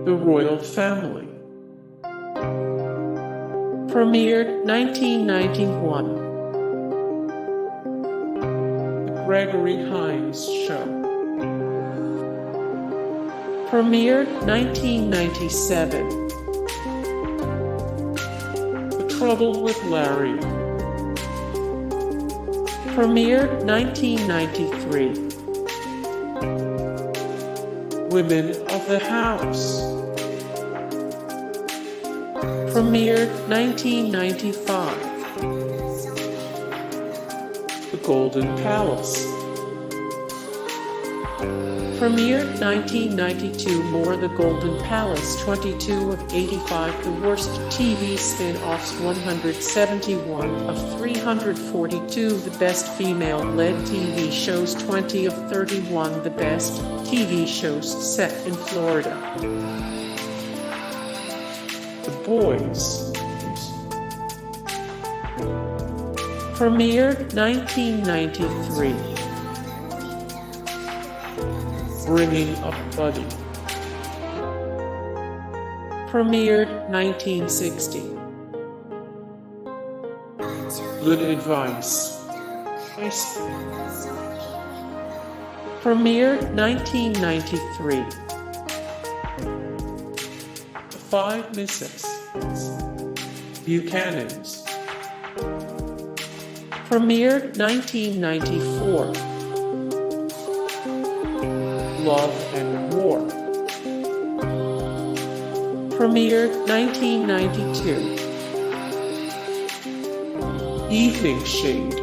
The Royal Family. Premiered 1991. The Gregory Hines Show. Premiered 1997. The Trouble with Larry. Premiered 1993. Women of the House. Premiered 1995. The Golden Palace. Premiered 1992. More The Golden Palace. 22 of 85. The worst TV spin-offs. 171 of 342. The best female-led TV shows. 20 of 31. The best TV shows set in Florida. The Boys. Premiered 1993. Bringing Up Buddy. Premiered 1960. Good Advice. Premiered 1993. The Five Misses. Buchanans. Premiered 1994. Love and War. Premiered 1992. Evening Shade.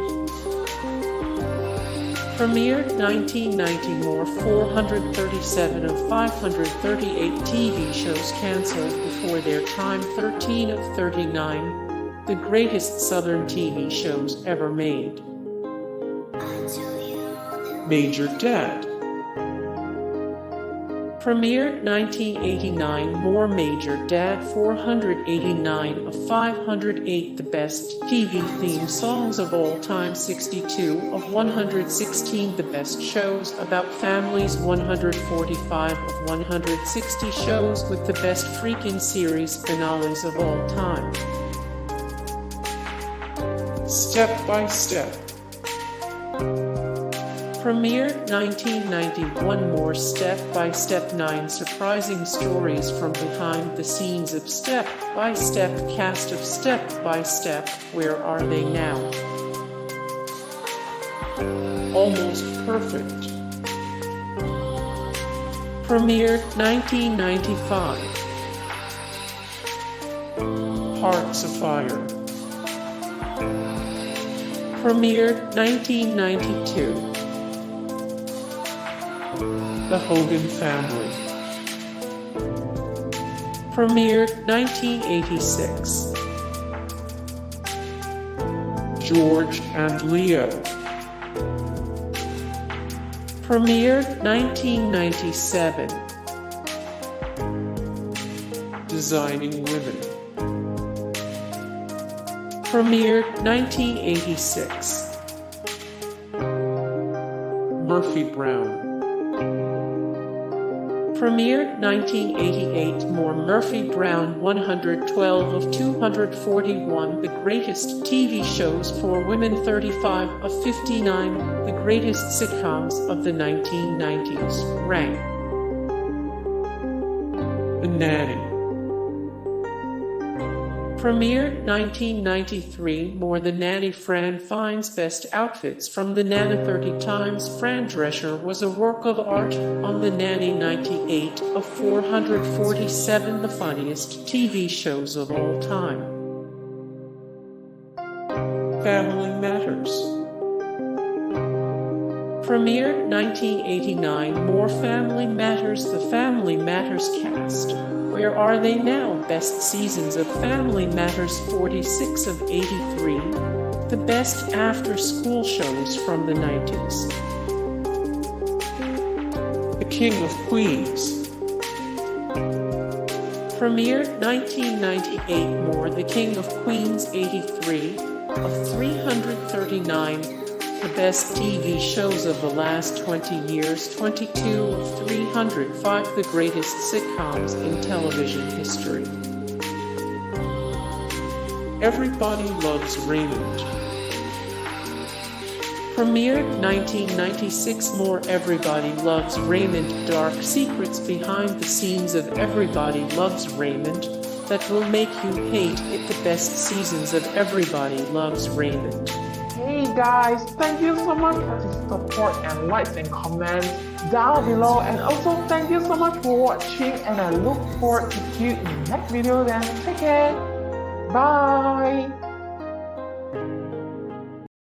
Premiered 1990. More 437 of 538 TV shows canceled before their time. 13 of 39. The greatest Southern TV shows ever made. Major Dad. Premiered 1989. More Major Dad. 489 of 508. The best TV theme songs of all time. 62 of 116. The best shows about families. 145 of 160 shows with the best freaking series finales of all time. Step by Step. Premiered 1991. More Step by Step. 9 surprising stories from behind the scenes of Step by Step. Cast of Step by Step. Where are they now? Almost Perfect. Premiered 1995. Hearts Afire. Premiered 1992. The Hogan Family. Premiered 1986. George and Leo. Premiered 1997. Designing Women. Premiered 1986. Murphy Brown. Premiered 1988. More Murphy Brown. 112 of 241. The greatest TV shows for women. 35 of 59. The greatest sitcoms of the 1990s. Rank. The Nanny. Premiered 1993. More The Nanny. Fran finds best outfits from The Nanny. 30 times. Fran Drescher was a work of art on The Nanny. 98 of 447. The funniest TV shows of all time. Family Matters. Premiered 1989. More Family Matters. The Family Matters cast. Where are they now? Best seasons of Family Matters. 46 of 83. The best after-school shows from the 90s. The King of Queens. Premiered 1998. More The King of Queens. 83 of 339. the best TV shows of the last 20 years, 22 of 305 the greatest sitcoms in television history. Everybody Loves Raymond. Premiered 1996. More Everybody Loves Raymond. Dark secrets behind the scenes of Everybody Loves Raymond that will make you hate it. The best seasons of Everybody Loves Raymond. Hey guys, thank you so much for the support and likes and comments down below, and also thank you so much for watching, and I look forward to see you in the next video. Then take care, bye.